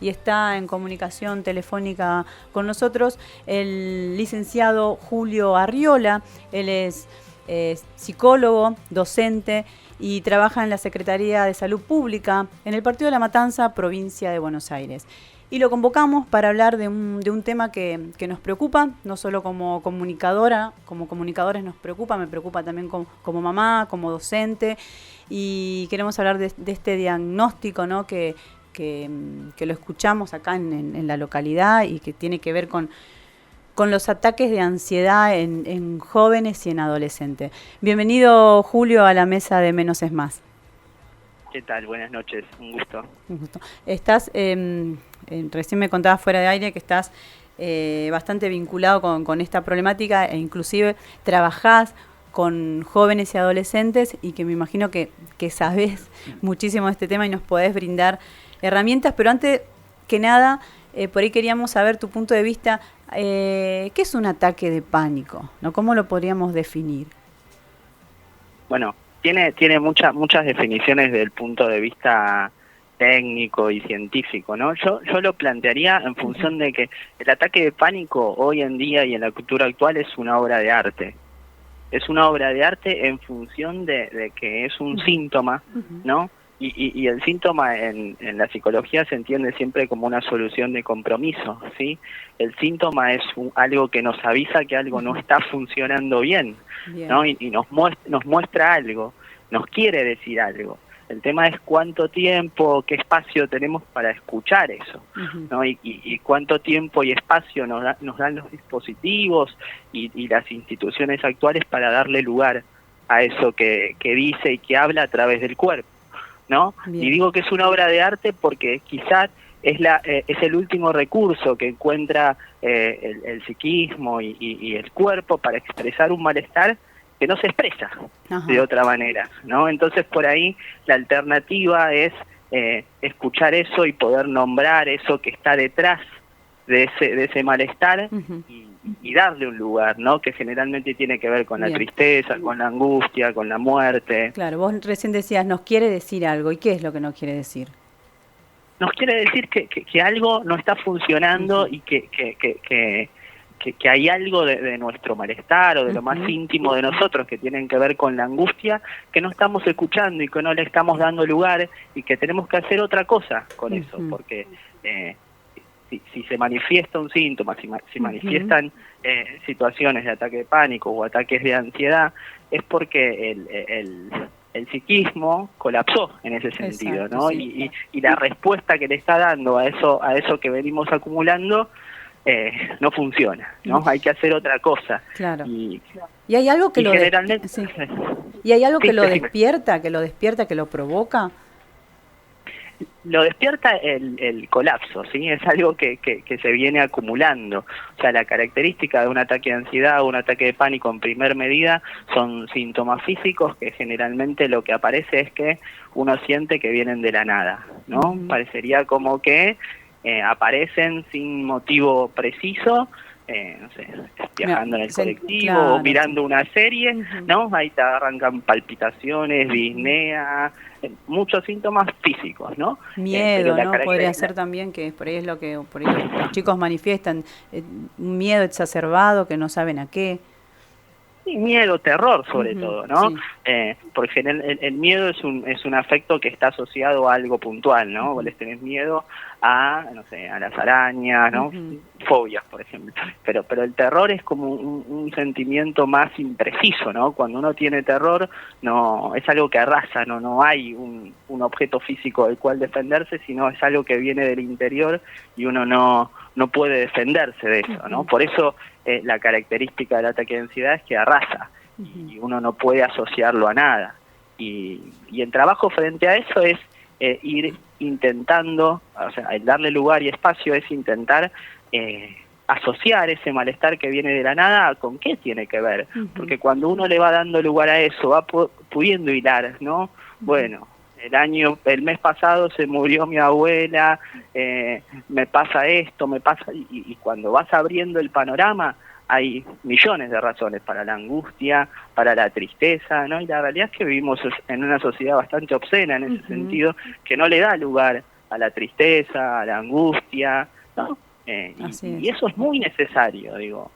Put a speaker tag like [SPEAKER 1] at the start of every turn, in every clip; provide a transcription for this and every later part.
[SPEAKER 1] Y está en comunicación telefónica con nosotros el licenciado Julio Arriola. Él es psicólogo, docente y trabaja en la Secretaría de Salud Pública en el Partido de La Matanza, provincia de Buenos Aires. Y lo convocamos para hablar de un tema que nos preocupa, no solo como comunicadora, como comunicadores nos preocupa, me preocupa también como mamá, como docente, y queremos hablar de este diagnóstico, ¿no? que lo escuchamos acá en la localidad y que tiene que ver con los ataques de ansiedad en jóvenes y en adolescentes. Bienvenido, Julio, a la mesa de Menos es Más.
[SPEAKER 2] ¿Qué tal? Buenas noches, un gusto.
[SPEAKER 1] Un gusto. Estás, recién me contabas fuera de aire que estás bastante vinculado con esta problemática e inclusive trabajás con jóvenes y adolescentes y que me imagino que sabés muchísimo de este tema y nos podés brindar herramientas, pero antes que nada, por ahí queríamos saber tu punto de vista. ¿Qué es un ataque de pánico? ¿No? ¿Cómo lo podríamos definir?
[SPEAKER 2] Bueno, tiene muchas definiciones desde el punto de vista técnico y científico, ¿no? Yo lo plantearía en función de que el ataque de pánico hoy en día y en la cultura actual es una obra de arte. Es una obra de arte en función de que es un síntoma, ¿no? Y el síntoma en la psicología se entiende siempre como una solución de compromiso, ¿sí? El síntoma es algo que nos avisa que algo no está funcionando bien, ¿no? Y nos muestra algo, nos quiere decir algo. El tema es cuánto tiempo, qué espacio tenemos para escuchar eso, ¿no? Y cuánto tiempo y espacio nos dan los dispositivos y las instituciones actuales para darle lugar a eso que dice y que habla a través del cuerpo, ¿no? Y digo que es una obra de arte porque quizás es el último recurso que encuentra el psiquismo y el cuerpo para expresar un malestar que no se expresa de otra manera, ¿no? Entonces por ahí la alternativa es escuchar eso y poder nombrar eso que está detrás de ese malestar y darle un lugar, ¿no? Que generalmente tiene que ver con la tristeza, con la angustia, con la muerte.
[SPEAKER 1] Claro, vos recién decías, nos quiere decir algo. ¿Y qué es lo que nos quiere decir?
[SPEAKER 2] Nos quiere decir que algo no está funcionando y que hay algo de nuestro malestar o de lo más íntimo de nosotros que tienen que ver con la angustia que no estamos escuchando y que no le estamos dando lugar y que tenemos que hacer otra cosa con eso, porque si se manifiesta un síntoma, si manifiestan situaciones de ataque de pánico o ataques de ansiedad, es porque el psiquismo colapsó en ese sentido, ¿no? Sí. Y la respuesta que le está dando a eso que venimos acumulando no funciona, ¿no? Hay que hacer otra cosa.
[SPEAKER 1] Claro. Y hay algo que generalmente y hay algo que lo despierta, que lo provoca.
[SPEAKER 2] Lo despierta el colapso, ¿sí? Es algo que se viene acumulando. O sea, la característica de un ataque de ansiedad o un ataque de pánico en primer medida son síntomas físicos que generalmente lo que aparece es que uno siente que vienen de la nada, ¿no? Parecería como que aparecen sin motivo preciso, no sé, viajando en el colectivo o mirando una serie, ¿no? Ahí te arrancan palpitaciones, disnea, muchos síntomas físicos, ¿no?
[SPEAKER 1] Miedo, ¿no? Podría ser también que por ahí es lo que por ahí los chicos manifiestan, un miedo exacerbado que no saben a qué.
[SPEAKER 2] Y miedo, terror sobre todo, ¿no? Sí. Porque el miedo es un afecto que está asociado a algo puntual, ¿no? Vos les tenés miedo a, no sé, a las arañas, ¿no? Fobias, por ejemplo. Pero el terror es como un sentimiento más impreciso, ¿no? Cuando uno tiene terror, no es algo que arrasa, no hay un objeto físico del cual defenderse, sino es algo que viene del interior y uno no puede defenderse de eso, ¿no? Por eso la característica del ataque de ansiedad es que arrasa y uno no puede asociarlo a nada. Y el trabajo frente a eso es ir intentando, o sea, el darle lugar y espacio es intentar asociar ese malestar que viene de la nada con qué tiene que ver. Porque cuando uno le va dando lugar a eso, va pudiendo hilar, ¿no? Bueno, el mes pasado se murió mi abuela, me pasa esto, y cuando vas abriendo el panorama hay millones de razones para la angustia, para la tristeza, ¿no? Y la realidad es que vivimos en una sociedad bastante obscena en ese sentido, que no le da lugar a la tristeza, a la angustia, ¿no? Y eso es muy necesario, digo.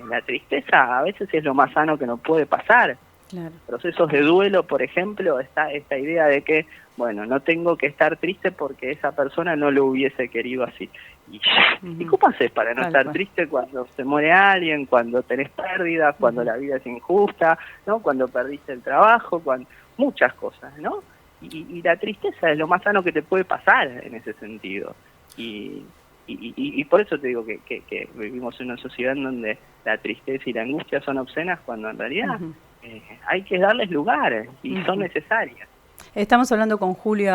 [SPEAKER 2] La tristeza a veces es lo más sano que nos puede pasar.
[SPEAKER 1] Claro.
[SPEAKER 2] Procesos de duelo, por ejemplo, está esta idea de que, bueno, no tengo que estar triste porque esa persona no lo hubiese querido así. ¿Y cómo haces para no estar triste cuando se muere alguien, cuando tenés pérdidas, cuando la vida es injusta, ¿no? Cuando perdiste el trabajo, muchas cosas, ¿no? Y la tristeza es lo más sano que te puede pasar en ese sentido. Y por eso te digo que vivimos en una sociedad en donde la tristeza y la angustia son obscenas, cuando en realidad hay que darles lugar y son necesarias.
[SPEAKER 1] Estamos hablando con Julio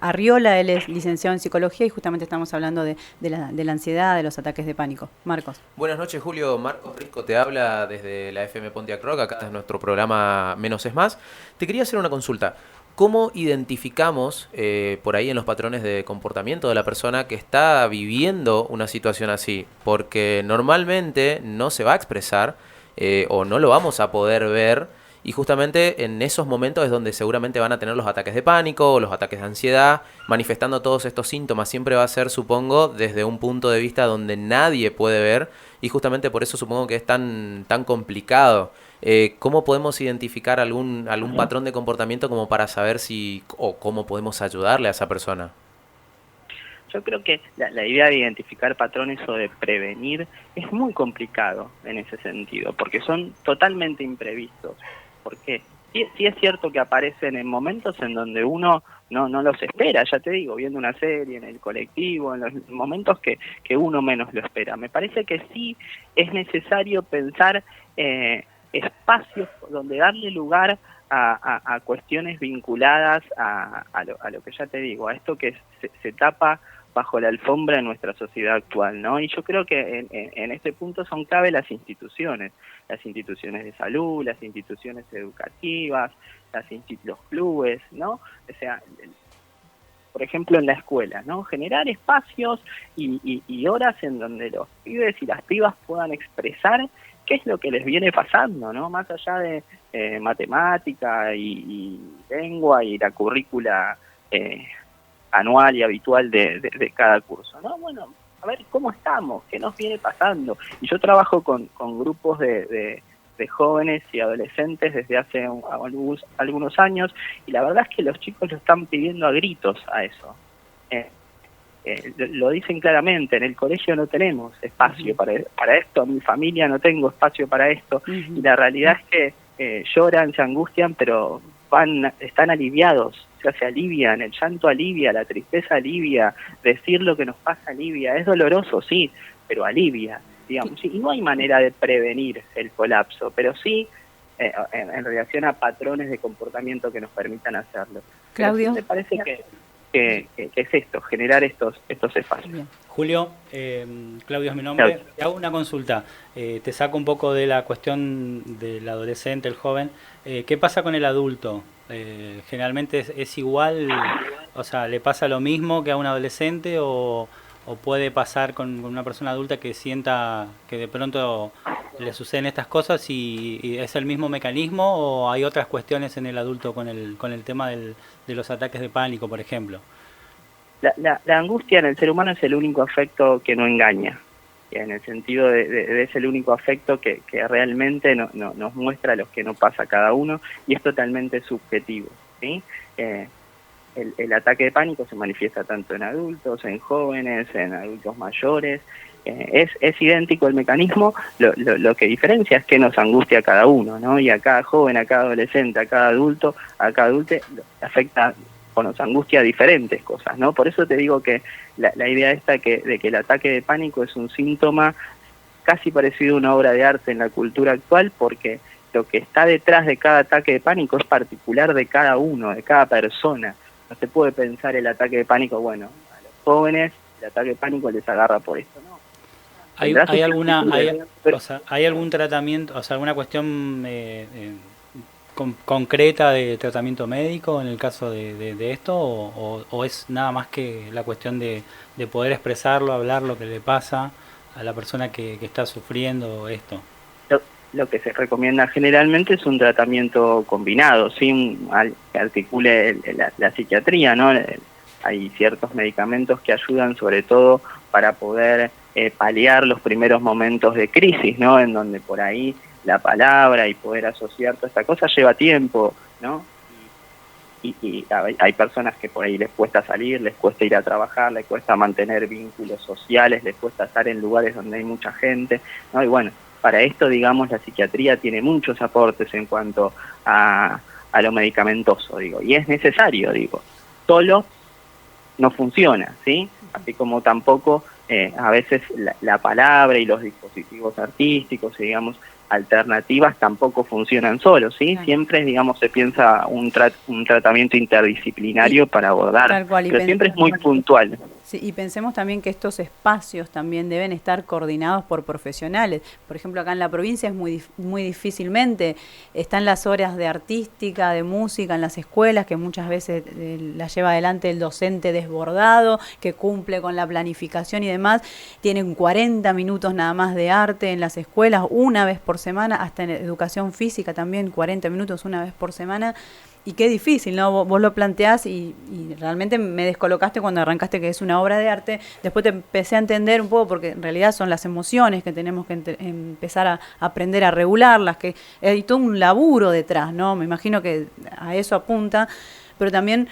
[SPEAKER 1] Arriola, él es licenciado en psicología y justamente estamos hablando de la ansiedad, de los ataques de pánico. Marcos.
[SPEAKER 3] Buenas noches, Julio. Marcos Risco te habla desde la FM Pontiac Rock, acá es nuestro programa Menos es Más. Te quería hacer una consulta. ¿Cómo identificamos por ahí en los patrones de comportamiento de la persona que está viviendo una situación así? Porque normalmente no se va a expresar o no lo vamos a poder ver, y justamente en esos momentos es donde seguramente van a tener los ataques de pánico o los ataques de ansiedad, manifestando todos estos síntomas. Siempre va a ser, supongo, desde un punto de vista donde nadie puede ver, y justamente por eso supongo que es tan complicado. ¿Cómo podemos identificar algún patrón de comportamiento como para saber o cómo podemos ayudarle a esa persona?
[SPEAKER 2] Yo creo que la idea de identificar patrones o de prevenir es muy complicado en ese sentido, porque son totalmente imprevistos. Porque sí es cierto que aparecen en momentos en donde uno no los espera, ya te digo, viendo una serie, en el colectivo, en los momentos que uno menos lo espera. Me parece que sí es necesario pensar espacios donde darle lugar a cuestiones vinculadas a lo que ya te digo, a esto que se tapa bajo la alfombra en nuestra sociedad actual, ¿no? Y yo creo que en este punto son clave las instituciones de salud, las instituciones educativas, los clubes, ¿no? O sea, por ejemplo en la escuela, ¿no? Generar espacios y horas en donde los pibes y las pibas puedan expresar qué es lo que les viene pasando, ¿no? Más allá de matemática y lengua y la currícula anual y habitual de cada curso, ¿no? Bueno, a ver cómo estamos, qué nos viene pasando. Y yo trabajo con grupos de jóvenes y adolescentes desde hace algunos años, y la verdad es que los chicos lo están pidiendo a gritos a eso. Lo dicen claramente, en el colegio no tenemos espacio para esto, en mi familia no tengo espacio para esto, y la realidad es que lloran, se angustian, pero están aliviados, o sea, se alivian, el llanto alivia, la tristeza alivia, decir lo que nos pasa alivia, es doloroso, sí, pero alivia, digamos, y no hay manera de prevenir el colapso, pero sí en relación a patrones de comportamiento que nos permitan hacerlo.
[SPEAKER 1] Claudio.
[SPEAKER 2] Me parece que es esto, generar estos espacios.
[SPEAKER 1] Bien.
[SPEAKER 4] Julio, Claudio es mi nombre. Te hago una consulta. Te saco un poco de la cuestión del adolescente, el joven. ¿Qué pasa con el adulto? Generalmente es igual, o sea, ¿le pasa lo mismo que a un adolescente o puede pasar con una persona adulta que sienta que de pronto le suceden estas cosas y es el mismo mecanismo, o hay otras cuestiones en el adulto con el tema de los ataques de pánico, por ejemplo?
[SPEAKER 2] La angustia en el ser humano es el único afecto que no engaña, en el sentido de es el único afecto que realmente nos muestra lo que nos pasa a cada uno, y es totalmente subjetivo, ¿sí? El ataque de pánico se manifiesta tanto en adultos, en jóvenes, en adultos mayores. Es idéntico el mecanismo, lo que diferencia es que nos angustia a cada uno, ¿no? Y a cada joven, a cada adolescente, a cada adulto afecta o nos angustia diferentes cosas, ¿no? Por eso te digo que la idea esta de que el ataque de pánico es un síntoma casi parecido a una obra de arte en la cultura actual, porque lo que está detrás de cada ataque de pánico es particular de cada uno, de cada persona. No se puede pensar el ataque de pánico, bueno, a los jóvenes el ataque de pánico les agarra por esto, ¿no?
[SPEAKER 4] ¿Hay algún tratamiento, o sea, alguna cuestión concreta de tratamiento médico en el caso de esto, o es nada más que la cuestión de poder expresarlo, hablar lo que le pasa a la persona que está sufriendo esto?
[SPEAKER 2] Lo que se recomienda generalmente es un tratamiento combinado, que articule la psiquiatría, ¿no? hay ciertos medicamentos que ayudan sobre todo para poder paliar los primeros momentos de crisis, ¿no? En donde por ahí la palabra y poder asociar toda esta cosa lleva tiempo, ¿no? Y hay personas que por ahí les cuesta salir, les cuesta ir a trabajar, les cuesta mantener vínculos sociales, les cuesta estar en lugares donde hay mucha gente, ¿no? Y bueno, para esto, digamos, la psiquiatría tiene muchos aportes en cuanto a lo medicamentoso, digo, y es necesario, digo, solo no funciona, ¿sí? Así como tampoco a veces la palabra y los dispositivos artísticos, digamos, alternativas tampoco funcionan solos, ¿sí?
[SPEAKER 1] Claro.
[SPEAKER 2] Siempre, digamos, se piensa un tratamiento interdisciplinario para abordar,
[SPEAKER 1] Tal cual,
[SPEAKER 2] pero siempre es muy puntual.
[SPEAKER 1] Sí, y pensemos también que estos espacios también deben estar coordinados por profesionales. Por ejemplo, acá en la provincia es muy difícilmente están las horas de artística, de música en las escuelas, que muchas veces las lleva adelante el docente desbordado, que cumple con la planificación y demás. Tienen 40 minutos nada más de arte en las escuelas, una vez por semana, hasta en educación física también, 40 minutos una vez por semana. Y qué difícil, ¿no? Vos lo planteás y realmente me descolocaste cuando arrancaste que es una obra de arte. Después te empecé a entender un poco porque en realidad son las emociones que tenemos que empezar a aprender a regularlas, que hay todo un laburo detrás, ¿no? Me imagino que a eso apunta, pero también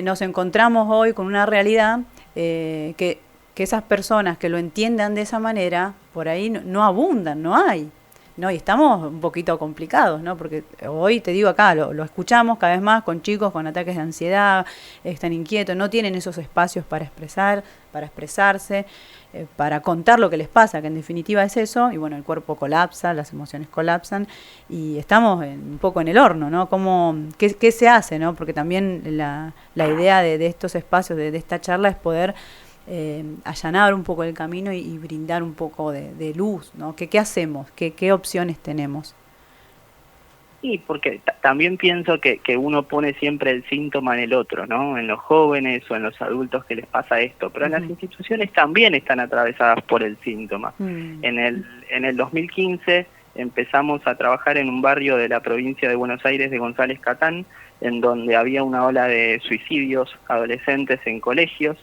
[SPEAKER 1] nos encontramos hoy con una realidad que esas personas que lo entiendan de esa manera, por ahí no abundan, no hay. No, y estamos un poquito complicados, ¿no? Porque hoy, te digo acá, lo escuchamos cada vez más con chicos con ataques de ansiedad, están inquietos, no tienen esos espacios para expresarse, para contar lo que les pasa, que en definitiva es eso, y bueno, el cuerpo colapsa, las emociones colapsan, y estamos un poco en el horno, ¿no? ¿Qué se hace, no? Porque también la idea de estos espacios, de esta charla, es poder allanar un poco el camino y brindar un poco de luz, ¿no? ¿Qué hacemos? ¿Qué opciones tenemos?
[SPEAKER 2] Sí, porque también pienso que uno pone siempre el síntoma en el otro, ¿no? En los jóvenes o en los adultos que les pasa esto, pero en las instituciones también están atravesadas por el síntoma. En el 2015 empezamos a trabajar en un barrio de la provincia de Buenos Aires de González Catán, en donde había una ola de suicidios adolescentes en colegios,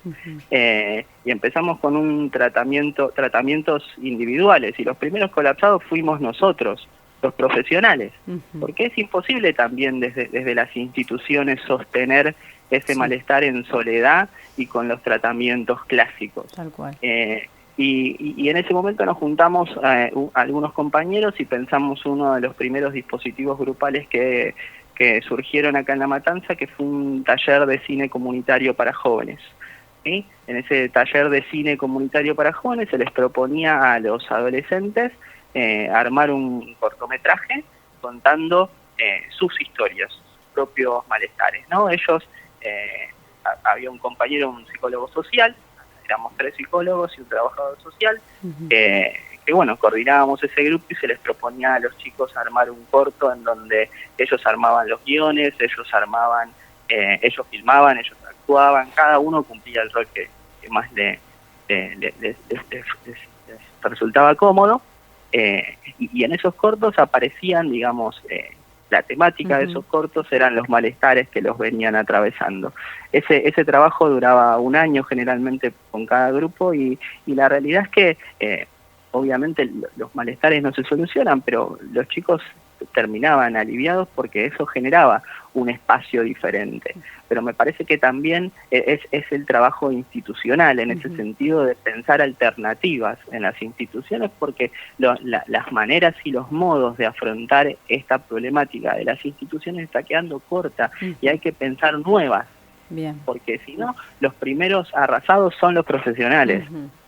[SPEAKER 2] y empezamos con un tratamientos individuales, y los primeros colapsados fuimos nosotros, los profesionales, porque es imposible también desde las instituciones sostener ese malestar en soledad y con los tratamientos clásicos.
[SPEAKER 1] Tal cual.
[SPEAKER 2] Y en ese momento nos juntamos algunos compañeros y pensamos uno de los primeros dispositivos grupales que surgieron acá en La Matanza, que fue un taller de cine comunitario para jóvenes. ¿Sí? En ese taller de cine comunitario para jóvenes se les proponía a los adolescentes armar un cortometraje contando sus historias, sus propios malestares, ¿no? Ellos, había un compañero, un psicólogo social, éramos 3 psicólogos y un trabajador social, que bueno, coordinábamos ese grupo y se les proponía a los chicos armar un corto en donde ellos armaban los guiones, ellos filmaban, ellos actuaban, cada uno cumplía el rol que más les resultaba cómodo, y en esos cortos aparecían, digamos, la temática de esos cortos eran los malestares que los venían atravesando. Ese trabajo duraba un año generalmente con cada grupo y la realidad es que obviamente los malestares no se solucionan, pero los chicos terminaban aliviados porque eso generaba un espacio diferente. Pero me parece que también es el trabajo institucional en ese sentido de pensar alternativas en las instituciones, porque las maneras y los modos de afrontar esta problemática de las instituciones está quedando corta y hay que pensar nuevas.
[SPEAKER 1] Bien.
[SPEAKER 2] Porque si no, los primeros arrasados son los profesionales.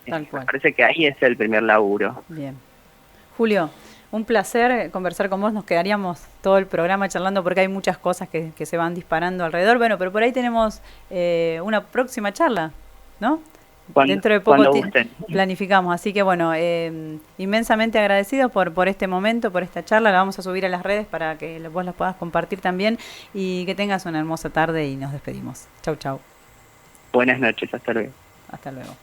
[SPEAKER 1] Tal cual.
[SPEAKER 2] Me parece que ahí es el primer laburo.
[SPEAKER 1] Bien. Julio, un placer conversar con vos. Nos quedaríamos todo el programa charlando porque hay muchas cosas que se van disparando alrededor. Bueno, pero por ahí tenemos una próxima charla, ¿no? Dentro de poco planificamos. Así que bueno, inmensamente agradecidos por este momento, por esta charla. La vamos a subir a las redes para que vos las puedas compartir también y que tengas una hermosa tarde y nos despedimos. Chau, chau.
[SPEAKER 2] Buenas noches, hasta luego.
[SPEAKER 1] Hasta luego.